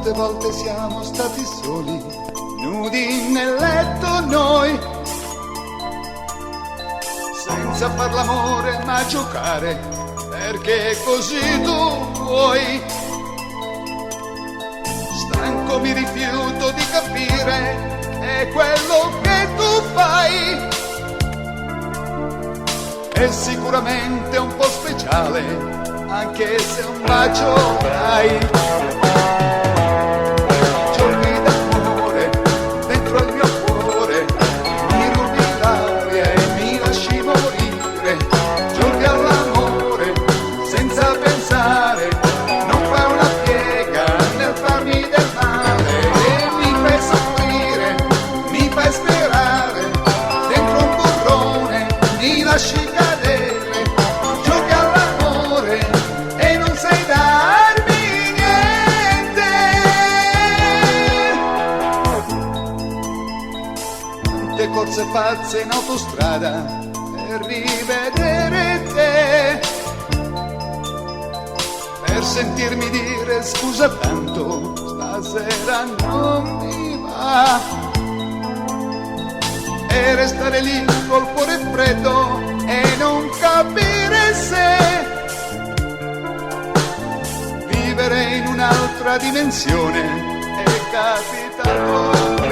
Quante volte siamo stati soli, nudi nel letto noi, senza far l'amore ma giocare, perché così tu vuoi. Stanco mi rifiuto di capire, è quello che tu fai. È sicuramente un po' speciale, anche se un bacio dai. Giorni d'amore dentro il mio cuore, mi rubi l'aria e mi lasci morire. Giochi all'amore senza pensare, non fai una piega nel farmi del male. E mi fai soffrire, mi fai sperare, dentro un burrone mi lasci cadere. Giochi all'amore e non sai darmi niente. Quante corse pazze in autostrada per rivedere te, per sentirmi dire scusa tanto, stasera non mi va. E restare lì col cuore freddo e non capire se vivere in un'altra dimensione è capitato.